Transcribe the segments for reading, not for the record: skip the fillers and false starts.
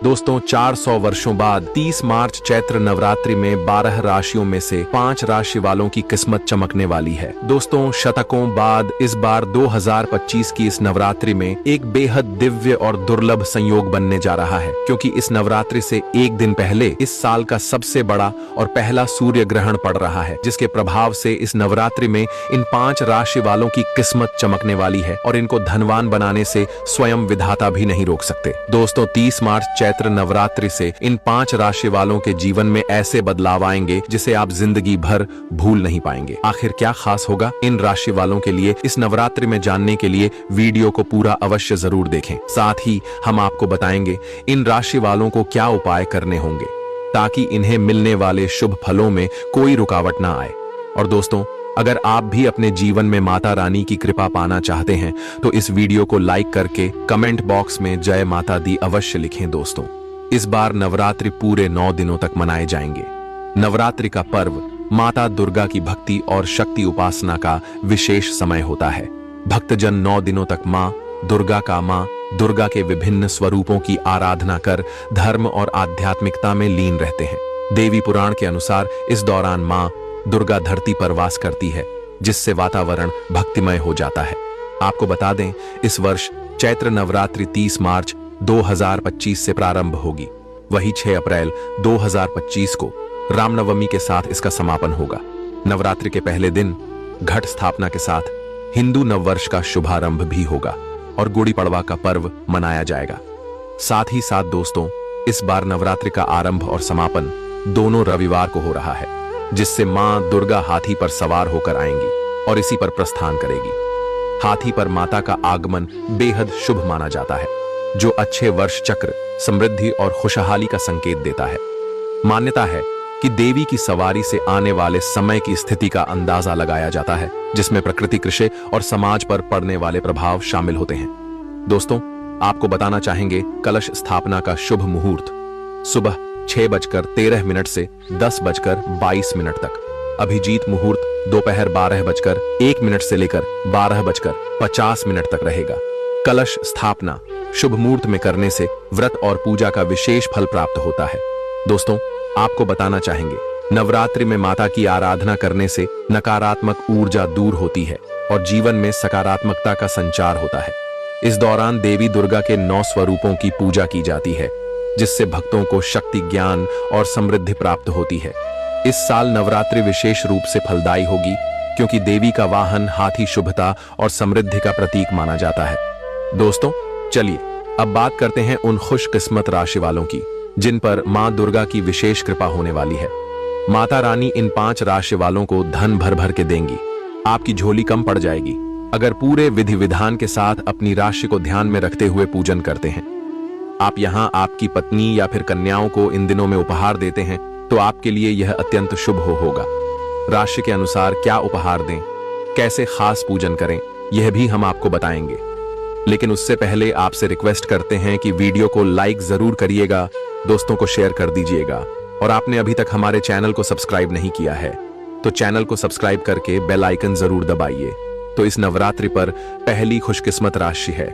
दोस्तों 400 वर्षों बाद 30 मार्च चैत्र नवरात्रि में 12 राशियों में से 5 राशि वालों की किस्मत चमकने वाली है। दोस्तों शतकों बाद इस बार 2025 की इस नवरात्रि में एक बेहद दिव्य और दुर्लभ संयोग बनने जा रहा है, क्योंकि इस नवरात्रि से एक दिन पहले इस साल का सबसे बड़ा और पहला सूर्य ग्रहण पड़ रहा है, जिसके प्रभाव से इस नवरात्रि में इन 5 राशि वालों की किस्मत चमकने वाली है और इनको धनवान बनाने से स्वयं विधाता भी नहीं रोक सकते। दोस्तों 30 मार्च चैत्र नवरात्रि से इन 5 राशि वालों के जीवन में ऐसे बदलाव आएंगे जिसे आप जिंदगी भर भूल नहीं पाएंगे। आखिर क्या खास होगा इन राशि वालों के लिए, इस नवरात्रि में जानने के लिए वीडियो को पूरा अवश्य जरूर देखें। साथ ही हम आपको बताएंगे इन राशि वालों को क्या उपाय करने होंगे ताकि इन्हें मिलने वाले शुभ फलों में कोई रुकावट ना आए। और दोस्तों अगर आप भी अपने जीवन में माता रानी की कृपा पाना चाहते हैं तो इस वीडियो को लाइक करके कमेंट बॉक्स में जय माता दी अवश्य लिखें। दोस्तों इस बार नवरात्रि पूरे 9 दिनों तक मनाए जाएंगे। नवरात्रि का पर्व माता दुर्गा की भक्ति और शक्ति उपासना का विशेष समय होता है। भक्तजन 9 दिनों तक माँ दुर्गा के विभिन्न स्वरूपों की आराधना कर धर्म और आध्यात्मिकता में लीन रहते हैं। देवी पुराण के अनुसार इस दौरान माँ दुर्गा धरती पर वास करती है, जिससे वातावरण भक्तिमय हो जाता है। आपको बता दें इस वर्ष चैत्र नवरात्रि 30 मार्च 2025 से प्रारंभ होगी, वही 6 अप्रैल 2025 को रामनवमी के साथ इसका समापन होगा। नवरात्रि के पहले दिन घट स्थापना के साथ हिंदू नववर्ष का शुभारंभ भी होगा और गुड़ी पड़वा का पर्व मनाया जाएगा। साथ ही साथ दोस्तों इस बार नवरात्रि का आरंभ और समापन दोनों रविवार को हो रहा है, जिससे मां दुर्गा हाथी पर सवार होकर आएंगी और इसी पर प्रस्थान करेगी। हाथी पर माता का आगमन बेहद शुभ माना जाता है, जो अच्छे वर्ष चक्र, समृद्धि और खुशहाली का संकेत देता है। मान्यता है कि देवी की सवारी से आने वाले समय की स्थिति का अंदाजा लगाया जाता है, जिसमें प्रकृति, कृषि और समाज पर पड़ने वाले प्रभाव शामिल होते हैं। दोस्तों आपको बताना चाहेंगे कलश स्थापना का शुभ मुहूर्त सुबह 6:13 से 10:22 तक, अभिजीत मुहूर्त दोपहर 12:01 से लेकर 12:50 तक रहेगा। कलश स्थापना शुभ मुहूर्त में करने से व्रत और पूजा का विशेष फल प्राप्त होता है। दोस्तों आपको बताना चाहेंगे नवरात्रि में माता की आराधना करने से नकारात्मक ऊर्जा दूर होती है और जीवन में सकारात्मकता का संचार होता है। इस दौरान देवी दुर्गा के 9 स्वरूपों की पूजा की जाती है, जिससे भक्तों को शक्ति, ज्ञान और समृद्धि प्राप्त होती है। इस साल नवरात्रि विशेष रूप से फलदायी होगी, क्योंकि देवी का वाहन हाथी शुभता और समृद्धि का प्रतीक माना जाता है। दोस्तों चलिए अब बात करते हैं उन खुशकिस्मत राशि वालों की जिन पर मां दुर्गा की विशेष कृपा होने वाली है। माता रानी इन 5 राशि वालों को धन भर भर के देंगी, आपकी झोली कम पड़ जाएगी अगर पूरे विधि विधान के साथ अपनी राशि को ध्यान में रखते हुए पूजन करते हैं। आप यहाँ आपकी पत्नी या फिर कन्याओं को इन दिनों में उपहार देते हैं तो आपके लिए यह अत्यंत शुभ होगा। राशि के अनुसार क्या उपहार दें, कैसे खास पूजन करें, यह भी हम आपको बताएंगे। लेकिन उससे पहले आपसे रिक्वेस्ट करते हैं कि वीडियो को लाइक जरूर करिएगा, दोस्तों को शेयर कर दीजिएगा और आपने अभी तक हमारे चैनल को सब्सक्राइब नहीं किया है तो चैनल को सब्सक्राइब करके बेल आइकन जरूर दबाइए। तो इस नवरात्रि पर पहली खुशकिस्मत राशि है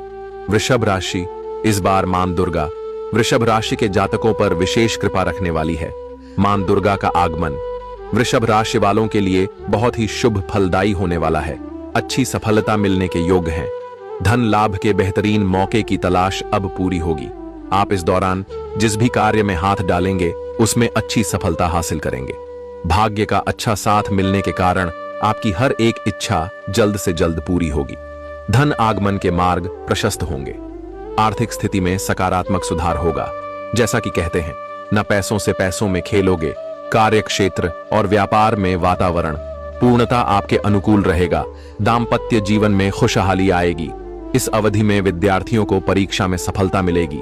वृषभ राशि। इस बार मां दुर्गा वृषभ राशि के जातकों पर विशेष कृपा रखने वाली है। मां दुर्गा का आगमन वृषभ राशि वालों के लिए बहुत ही शुभ फलदायी होने वाला है। अच्छी सफलता मिलने के योग्य हैं। धन लाभ के बेहतरीन मौके की तलाश अब पूरी होगी। आप इस दौरान जिस भी कार्य में हाथ डालेंगे उसमें अच्छी सफलता हासिल करेंगे। भाग्य का अच्छा साथ मिलने के कारण आपकी हर एक इच्छा जल्द से जल्द पूरी होगी। धन आगमन के मार्ग प्रशस्त होंगे। आर्थिक स्थिति में सकारात्मक सुधार होगा। जैसा कि कहते हैं न पैसों से पैसों में खेलोगे। कार्य क्षेत्र और व्यापार में वातावरण पूर्णता आपके अनुकूल रहेगा। दाम्पत्य जीवन में खुशहाली आएगी। इस अवधि में विद्यार्थियों को परीक्षा में सफलता मिलेगी।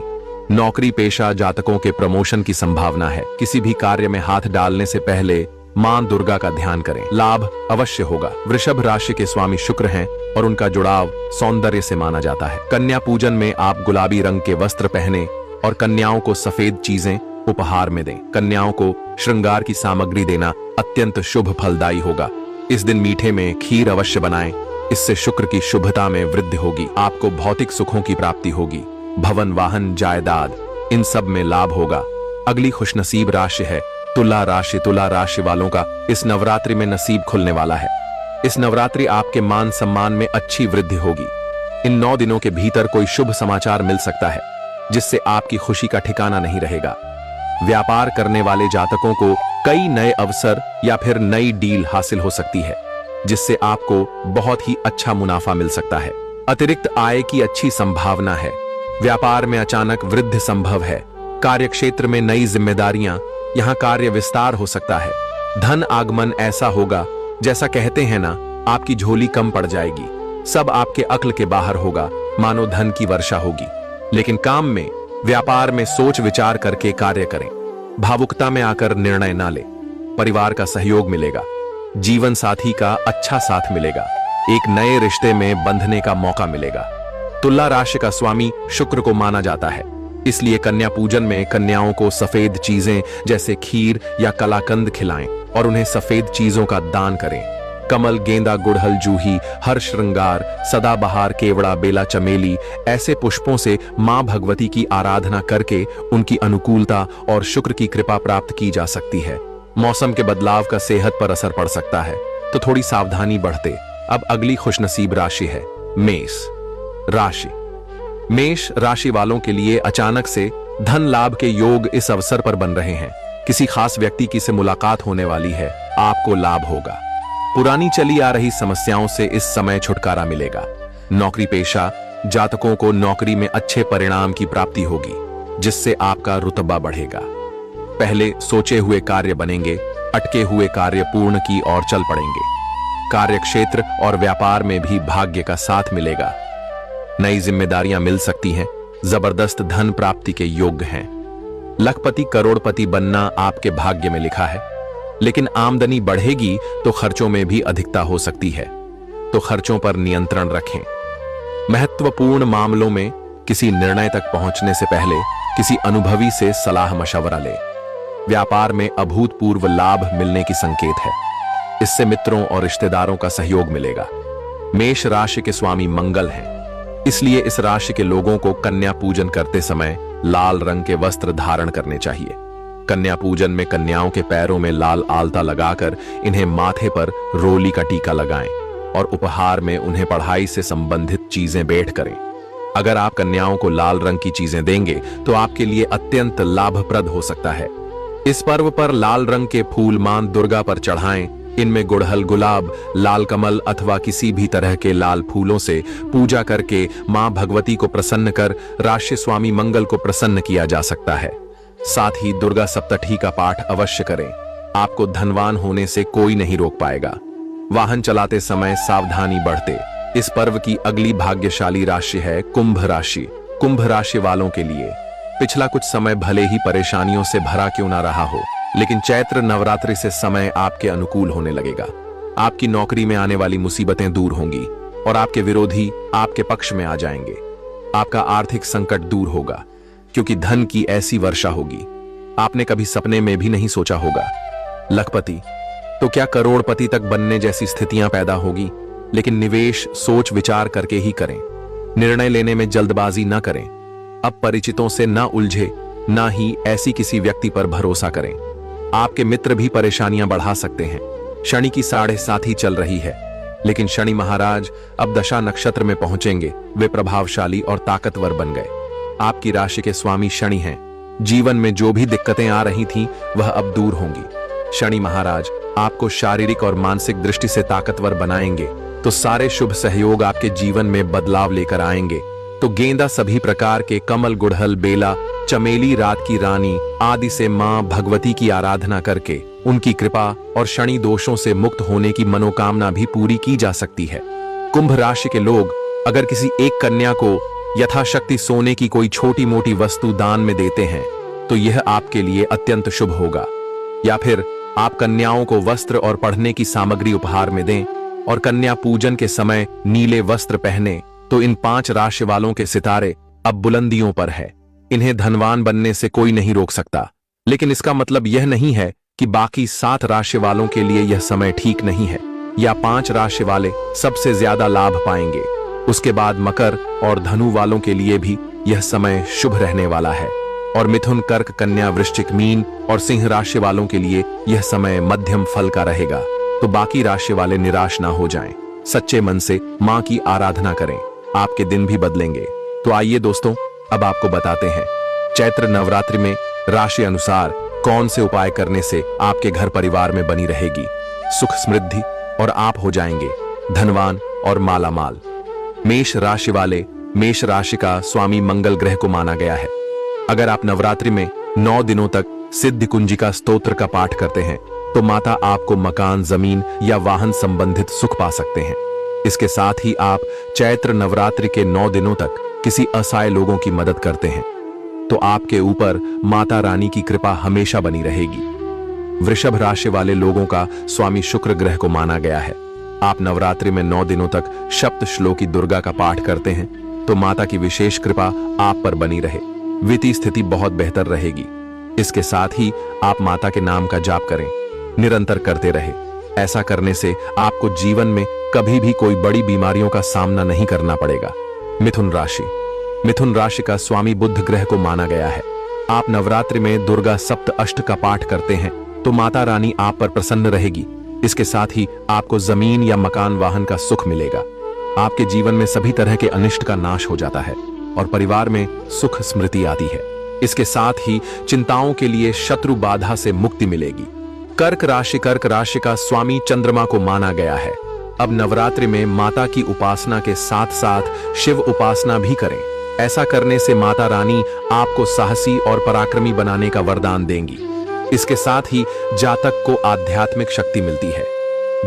नौकरी पेशा जातकों के प्रमोशन की संभावना है। किसी भी कार्य में हाथ डालने से पहले मां दुर्गा का ध्यान करें, लाभ अवश्य होगा। वृषभ राशि के स्वामी शुक्र हैं और उनका जुड़ाव सौंदर्य से माना जाता है। कन्या पूजन में आप गुलाबी रंग के वस्त्र पहने और कन्याओं को सफेद चीजें उपहार में दें। कन्याओं को श्रृंगार की सामग्री देना अत्यंत शुभ फलदायी होगा। इस दिन मीठे में खीर अवश्य बनाएं, इससे शुक्र की शुभता में वृद्धि होगी। आपको भौतिक सुखों की प्राप्ति होगी। भवन, वाहन, जायदाद इन सब में लाभ होगा। अगली खुशनसीब राशि है तुला राशि। तुला राशि वालों का इस नवरात्रि में नसीब खुलने वाला है। इस नवरात्रि आपके मान सम्मान में अच्छी वृद्धि होगी। इन 9 दिनों के भीतर कोई शुभ समाचार मिल सकता है जिससे आपकी खुशी का ठिकाना नहीं रहेगा। व्यापार करने वाले जातकों को कई नए अवसर या फिर नई डील हासिल हो सकती है जिससे आपको बहुत ही अच्छा मुनाफा मिल सकता है। अतिरिक्त आय की अच्छी संभावना है। व्यापार में अचानक वृद्धि संभव है। कार्यक्षेत्र में नई जिम्मेदारियां, यहाँ कार्य विस्तार हो सकता है। धन आगमन ऐसा होगा जैसा कहते हैं ना, आपकी झोली कम पड़ जाएगी। सब आपके अक्ल के बाहर होगा, मानो धन की वर्षा होगी। लेकिन काम में, व्यापार में सोच विचार करके कार्य करें। भावुकता में आकर निर्णय ना लें। परिवार का सहयोग मिलेगा। जीवन साथी का अच्छा साथ मिलेगा। एक नए रिश्ते में बंधने का मौका मिलेगा। तुला राशि का स्वामी शुक्र को माना जाता है, इसलिए कन्या पूजन में कन्याओं को सफेद चीजें जैसे खीर या कलाकंद खिलाएं और उन्हें सफेद चीजों का दान करें। कमल, गेंदा, गुड़हल, जूही, हर श्रृंगार, सदाबहार, केवड़ा, बेला, चमेली ऐसे पुष्पों से मां भगवती की आराधना करके उनकी अनुकूलता और शुक्र की कृपा प्राप्त की जा सकती है। मौसम के बदलाव का सेहत पर असर पड़ सकता है, तो थोड़ी सावधानी बरतें। अब अगली खुशनसीब राशि है मेष राशि। मेष राशि वालों के लिए अचानक से धन लाभ के योग इस अवसर पर बन रहे हैं। किसी खास व्यक्ति की से मुलाकात होने वाली है, आपको लाभ होगा। पुरानी चली आ रही समस्याओं से इस समय छुटकारा मिलेगा। नौकरी पेशा जातकों को नौकरी में अच्छे परिणाम की प्राप्ति होगी, जिससे आपका रुतबा बढ़ेगा। पहले सोचे हुए कार्य बनेंगे, अटके हुए कार्य पूर्ण की ओर चल पड़ेंगे। कार्यक्षेत्र और व्यापार में भी भाग्य का साथ मिलेगा। नई जिम्मेदारियां मिल सकती हैं। जबरदस्त धन प्राप्ति के योग्य हैं। लखपति करोड़पति बनना आपके भाग्य में लिखा है, लेकिन आमदनी बढ़ेगी तो खर्चों में भी अधिकता हो सकती है, तो खर्चों पर नियंत्रण रखें। महत्वपूर्ण मामलों में किसी निर्णय तक पहुंचने से पहले किसी अनुभवी से सलाह मशवरा लें। व्यापार में अभूतपूर्व लाभ मिलने की संकेत है। इससे मित्रों और रिश्तेदारों का सहयोग मिलेगा। मेष राशि के स्वामी मंगल हैं, इसलिए इस राशि के लोगों को कन्या पूजन करते समय लाल रंग के वस्त्र धारण करने चाहिए। कन्या पूजन में कन्याओं के पैरों में लाल आलता लगाकर इन्हें माथे पर रोली का टीका लगाएं और उपहार में उन्हें पढ़ाई से संबंधित चीजें भेंट करें। अगर आप कन्याओं को लाल रंग की चीजें देंगे तो आपके लिए अत्यंत लाभप्रद हो सकता है। इस पर्व पर लाल रंग के फूल मां दुर्गा पर चढ़ाएं। इनमें गुड़हल, गुलाब, लाल कमल अथवा किसी भी तरह के लाल फूलों से पूजा करके मां भगवती को प्रसन्न कर राशि स्वामी मंगल को प्रसन्न किया जा सकता है। साथ ही दुर्गा सप्तठी का पाठ अवश्य करें। आपको धनवान होने से कोई नहीं रोक पाएगा। वाहन चलाते समय सावधानी बरतें। इस पर्व की अगली भाग्यशाली राशि है कुंभ राशि। कुंभ राशि वालों के लिए पिछला कुछ समय भले ही परेशानियों से भरा क्यों ना रहा हो, लेकिन चैत्र नवरात्रि से समय आपके अनुकूल होने लगेगा। आपकी नौकरी में आने वाली मुसीबतें दूर होंगी और आपके विरोधी आपके पक्ष में आ जाएंगे। आपका आर्थिक संकट दूर होगा, क्योंकि धन की ऐसी वर्षा होगी आपने कभी सपने में भी नहीं सोचा होगा। लखपति तो क्या करोड़पति तक बनने जैसी स्थितियां पैदा होगी, लेकिन निवेश सोच विचार करके ही करें। निर्णय लेने में जल्दबाजी न करें। अपरिचितों से न उलझे, ना ही ऐसी किसी व्यक्ति पर भरोसा करें। आपके मित्र भी परेशानियां बढ़ा सकते हैं। शनि की 7.5 चल रही है, लेकिन शनि महाराज अब दशा नक्षत्र में पहुंचेंगे। वे प्रभावशाली और ताकतवर बन गए। आपकी राशि के स्वामी शनि हैं। जीवन में जो भी दिक्कतें आ रही थीं, वह अब दूर होंगी। शनि महाराज आपको शारीरिक और मानसिक दृष्टि से ताकतवर बनाएंगे, तो सारे शुभ सहयोग आपके जीवन में बदलाव लेकर आएंगे। तो गेंदा, सभी प्रकार के कमल, गुड़हल, बेला, चमेली, रात की रानी आदि से मां भगवती की आराधना करके उनकी कृपा और शनि दोषों से मुक्त होने की मनोकामना भी पूरी की जा सकती है। कुंभ राशि के लोग अगर किसी एक कन्या को यथाशक्ति सोने की कोई छोटी मोटी वस्तु दान में देते हैं, तो यह आपके लिए अत्यंत शुभ होगा। या फिर आप कन्याओं को वस्त्र और पढ़ने की सामग्री उपहार में दें और कन्या पूजन के समय नीले वस्त्र पहने, तो इन 5 राशि वालों के सितारे अब बुलंदियों पर है। इन्हें धनवान बनने से कोई नहीं रोक सकता, लेकिन इसका मतलब यह नहीं है कि बाकी 7 राशि वालों के लिए यह समय ठीक नहीं है, या 5 राशि वाले सबसे ज्यादा लाभ पाएंगे। उसके बाद मकर और धनु वालों के लिए भी यह समय शुभ रहने वाला है। और मिथुन, कर्क, कन्या, वृश्चिक, मीन और सिंह राशि वालों के लिए यह समय मध्यम फल का रहेगा। तो बाकी राशि वाले निराश ना हो जाएं। सच्चे मन से मां की आराधना करें, आपके दिन भी बदलेंगे। तो आइए दोस्तों, अब आपको बताते हैं चैत्र नवरात्रि में राशि अनुसार कौन से उपाय करने से आपके घर परिवार में बनी रहेगी सुख समृद्धि और आप हो जाएंगे धनवान और मालामाल। मेष राशि वाले, मेष राशि का स्वामी मंगल ग्रह को माना गया है। अगर आप नवरात्रि में 9 दिनों तक सिद्धि कुंजिका स्तोत्र का पाठ करते हैं तो माता आपको मकान, जमीन या वाहन संबंधित सुख पा सकते हैं। इसके साथ ही आप चैत्र नवरात्रि के 9 दिनों तक किसी असहाय लोगों की मदद करते हैं तो आपके ऊपर माता रानी की कृपा हमेशा बनी रहेगी। वृषभ राशि वाले लोगों का स्वामी शुक्र ग्रह को माना गया है। आप नवरात्रि में 9 दिनों तक सप्त श्लोकी दुर्गा का पाठ करते हैं तो माता की विशेष कृपा आप पर बनी रहे, वित्तीय स्थिति बहुत बेहतर रहेगी। इसके साथ ही आप माता के नाम का जाप करें, निरंतर करते रहे। ऐसा करने से आपको जीवन में कभी भी कोई बड़ी बीमारियों का सामना नहीं करना पड़ेगा। मिथुन राशि, मिथुन राशि का स्वामी बुध ग्रह को माना गया है। आप नवरात्रि में दुर्गा सप्त अष्ट का पाठ करते हैं तो माता रानी आप पर प्रसन्न रहेगी। इसके साथ ही आपको जमीन या मकान, वाहन का सुख मिलेगा। आपके जीवन में सभी तरह के अनिष्ट का नाश हो जाता है और परिवार में सुख स्मृति आती है। इसके साथ ही चिंताओं के लिए शत्रु बाधा से मुक्ति मिलेगी। कर्क राशि, कर्क राशि का स्वामी चंद्रमा को माना गया है। अब नवरात्रि में माता की उपासना के साथ साथ शिव उपासना भी करें। ऐसा करने से माता रानी आपको साहसी और पराक्रमी बनाने का वरदान देंगी। इसके साथ ही जातक को आध्यात्मिक शक्ति मिलती है।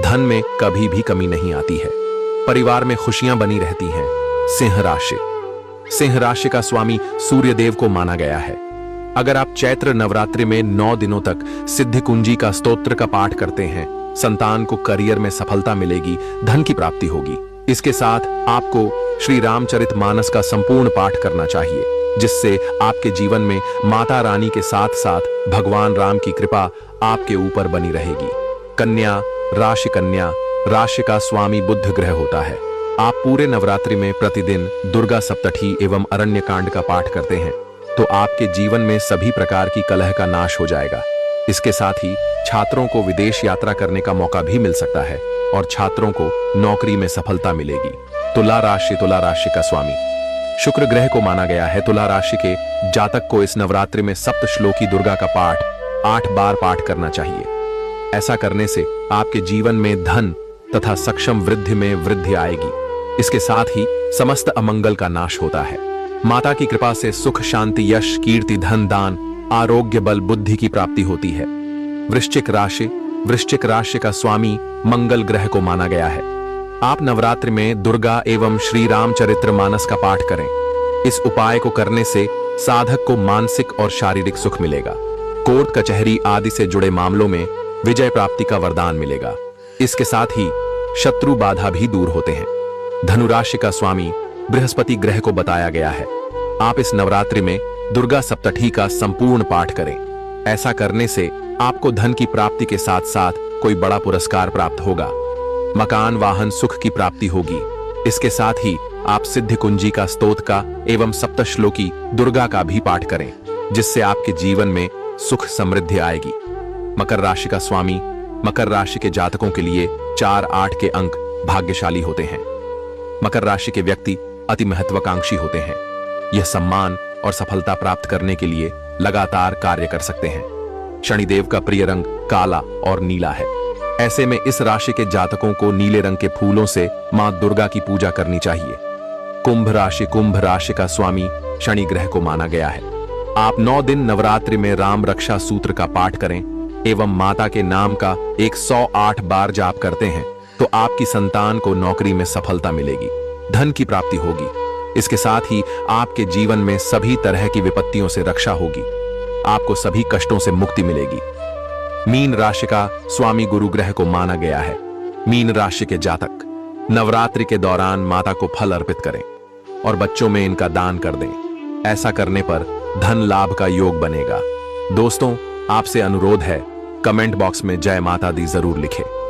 धन में कभी भी कमी नहीं आती है। परिवार में खुशियां बनी रहती हैं। सिंह राशि, सिंह राशि का स्वामी सूर्य देव को माना गया है। अगर आप चैत्र नवरात्रि में 9 दिनों तक सिद्धि कुंजी का स्तोत्र का पाठ करते हैं, संतान को करियर में सफलता मिलेगी, धन की प्राप्ति होगी। इसके साथ आपको श्री रामचरितमानस का संपूर्ण पाठ करना चाहिए, जिससे आपके जीवन में माता रानी के साथ साथ भगवान राम की कृपा आपके ऊपर बनी रहेगी। कन्या राशि, कन्या राशि का स्वामी बुध ग्रह होता है। आप पूरे नवरात्रि में प्रतिदिन दुर्गा सप्तठी एवं अरण्य कांड का पाठ करते हैं तो आपके जीवन में सभी प्रकार की कलह का नाश हो जाएगा। इसके साथ ही छात्रों को विदेश यात्रा करने का मौका भी मिल सकता है और छात्रों को नौकरी में सफलता मिलेगी। तुला राशि, तुला राशि का स्वामी शुक्र ग्रह को माना गया है। तुला राशि के जातक को इस नवरात्रि में सप्त श्लोकी दुर्गा का पाठ 8 बार पाठ करना चाहिए। ऐसा करने से आपके जीवन में धन तथा सक्षम वृद्धि में वृद्धि आएगी। इसके साथ ही समस्त अमंगल का नाश होता है। माता की कृपा से सुख, शांति, यश, कीर्ति, धन, दान, आरोग्य, बल, बुद्धि की प्राप्ति होती है। वृश्चिक राशि, वृश्चिक राशि का स्वामी मंगल ग्रह को माना गया है। आप नवरात्रि में दुर्गा एवं श्री रामचरितमानस का पाठ करें। इस उपाय को करने से साधक को मानसिक और शारीरिक सुख मिलेगा। कोर्ट कचहरी आदि से जुड़े मामलों में विजय प्राप्ति का वरदान मिलेगा। इसके साथ ही शत्रु बाधा भी दूर होते हैं। धनुराशि का स्वामी बृहस्पति ग्रह को बताया गया है। आप इस नवरात्रि में दुर्गा सप्तठी का संपूर्ण पाठ करें। ऐसा करने से आपको धन की प्राप्ति के साथ साथ कोई बड़ा पुरस्कार प्राप्त होगा। मकान, वाहन, सुख की प्राप्ति होगी। इसके साथ ही आप सिद्धि कुंजी का स्तोत्र का एवं सप्तश्लोकी दुर्गा का भी पाठ करें, जिससे आपके जीवन में सुख समृद्धि आएगी। मकर राशि का स्वामी, मकर राशि के जातकों के लिए 4, 8 के अंक भाग्यशाली होते हैं। मकर राशि के व्यक्ति अति महत्वाकांक्षी होते हैं। यह सम्मान और सफलता प्राप्त करने के लिए लगातार कार्य कर सकते हैं। शनिदेव का प्रिय रंग काला और नीला है। ऐसे में इस राशि के जातकों को नीले रंग के फूलों से मां दुर्गा की पूजा करनी चाहिए। कुंभ राशि, कुंभ राशि का स्वामी शनि ग्रह को माना गया है। आप 9 दिन नवरात्रि में राम रक्षा सूत्र का पाठ करें एवं माता के नाम का 108 बार जाप करते हैं तो आपकी संतान को नौकरी में सफलता मिलेगी, धन की प्राप्ति होगी। इसके साथ ही आपके जीवन में सभी तरह की विपत्तियों से रक्षा होगी। आपको सभी कष्टों से मुक्ति मिलेगी। मीन राशि का स्वामी गुरु ग्रह को माना गया है। मीन राशि के जातक नवरात्रि के दौरान माता को फल अर्पित करें और बच्चों में इनका दान कर दें। ऐसा करने पर धन लाभ का योग बनेगा। दोस्तों, आपसे अनुरोध है, कमेंट बॉक्स में जय माता दी जरूर लिखें।